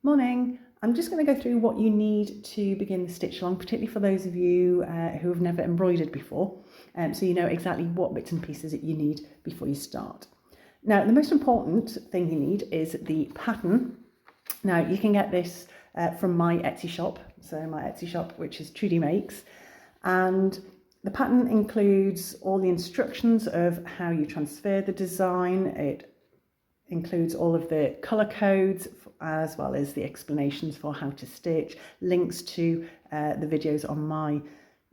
Morning. I'm just going to go through what you need to begin the stitch along, particularly for those of you who have never embroidered before, so you know exactly what bits and pieces that you need before you start. Now, the most important thing you need is the pattern. Now, you can get this from my Etsy shop, which is Trudy Makes, and the pattern includes all the instructions of how you transfer the design. It includes all of the colour codes as well as the explanations for how to stitch, links to the videos on my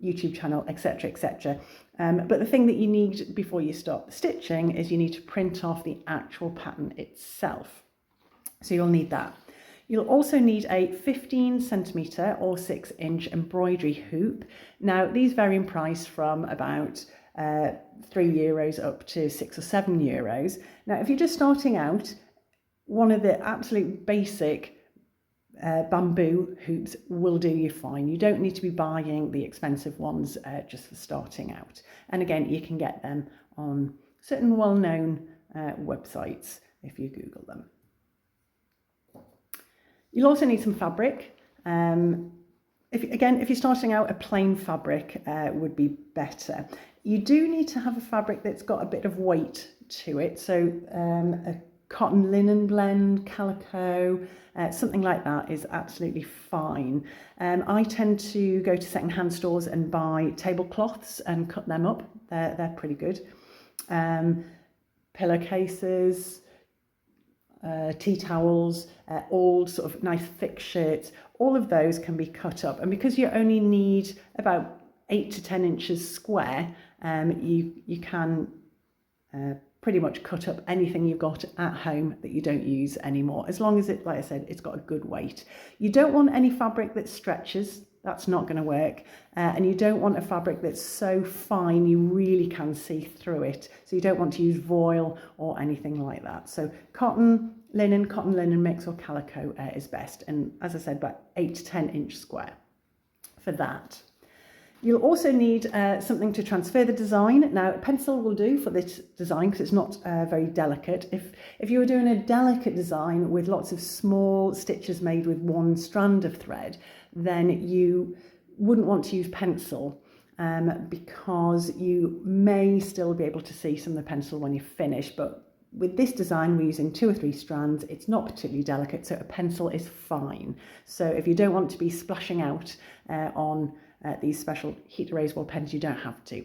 YouTube channel, etc, etc. But the thing that you need before you start stitching is you need to print off the actual pattern itself. So you'll need that. You'll also need a 15cm or 6-inch embroidery hoop. Now these vary in price from about €3 up to €6 or €7. Now if you're just starting out, one of the absolute basic bamboo hoops will do you fine. You don't need to be buying the expensive ones just for starting out. And again, you can get them on certain well-known websites if you Google them. You'll also need some fabric. If you're starting out, a plain fabric would be better. You do need to have a fabric that's got a bit of weight to it. So a cotton linen blend, calico, something like that is absolutely fine. I tend to go to second-hand stores and buy tablecloths and cut them up. They're pretty good. Pillowcases, tea towels, old sort of nice thick shirts, all of those can be cut up. And because you only need about 8 to 10 inches square, you can pretty much cut up anything you've got at home that you don't use anymore, as long as it, like I said, it's got a good weight. You don't want any fabric that stretches. That's not going to work. And you don't want a fabric that's so fine you really can see through it. So you don't want to use voile or anything like that. So cotton linen mix or calico is best. And as I said, about 8 to 10 inch square for that. You'll also need something to transfer the design. Now, a pencil will do for this design because it's not very delicate. If you were doing a delicate design with lots of small stitches made with one strand of thread, then you wouldn't want to use pencil because you may still be able to see some of the pencil when you finish. But with this design, we're using 2 or 3 strands. It's not particularly delicate, so a pencil is fine. So if you don't want to be splashing out on these special heat erasable pens, you don't have to.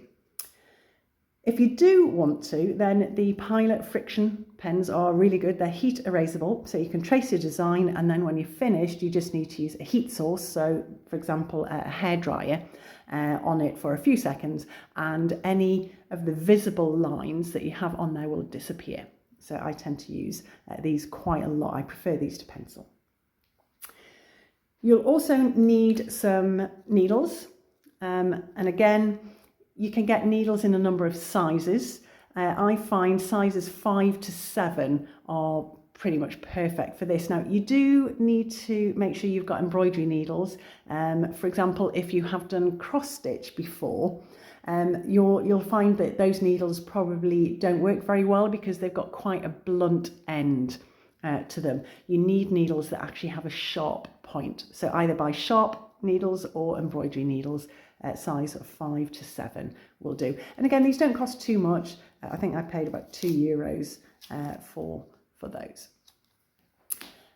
If you do want to, then the Pilot friction pens are really good. They're heat erasable, so you can trace your design, and then when you're finished, you just need to use a heat source. So, for example, a hairdryer on it for a few seconds, and any of the visible lines that you have on there will disappear. So I tend to use these quite a lot. I prefer these to pencil. You'll also need some needles, and again, you can get needles in a number of sizes. I find sizes 5 to 7 are pretty much perfect for this. Now, you do need to make sure you've got embroidery needles. For example, if you have done cross stitch before, you'll find that those needles probably don't work very well because they've got quite a blunt end to them. You need needles that actually have a sharp point. So either buy sharp needles or embroidery needles, size of 5 to 7 will do. And again, these don't cost too much. I think I paid about €2 for those.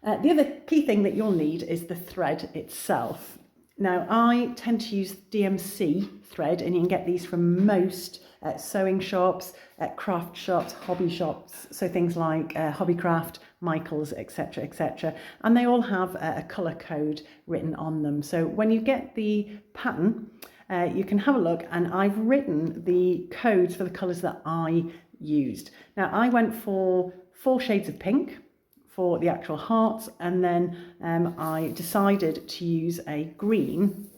The other key thing that you'll need is the thread itself. Now, I tend to use DMC thread, and you can get these from most sewing shops, craft shops, hobby shops, so things like Hobbycraft, Michaels, etc, etc, and they all have a colour code written on them. So when you get the pattern, you can have a look, and I've written the codes for the colours that I used. Now, I went for 4 shades of pink for the actual hearts, and then I decided to use a green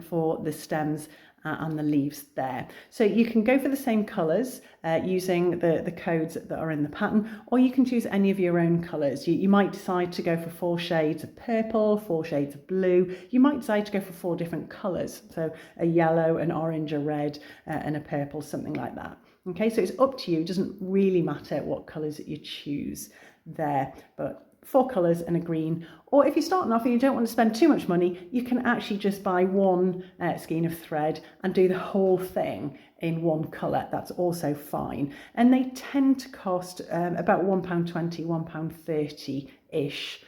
for the stems and the leaves there. So you can go for the same colours using the codes that are in the pattern, or you can choose any of your own colours. You might decide to go for 4 shades of purple, 4 shades of blue. You might decide to go for 4 different colours, so a yellow, an orange, a red, and a purple, something like that. Okay, so it's up to you. It doesn't really matter what colours that you choose there, but 4 colours and a green. Or if you're starting off and you don't want to spend too much money, you can actually just buy one skein of thread and do the whole thing in one colour. That's also fine. And they tend to cost about £1.20, £1.30-ish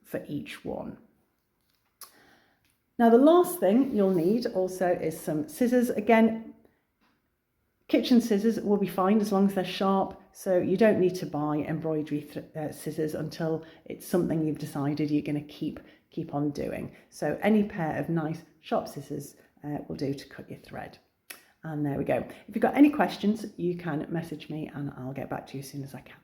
for each one. Now the last thing you'll need also is some scissors. Again, kitchen scissors will be fine as long as they're sharp, so you don't need to buy embroidery scissors until it's something you've decided you're going to keep on doing. So any pair of nice sharp scissors will do to cut your thread. And there we go. If you've got any questions, you can message me and I'll get back to you as soon as I can.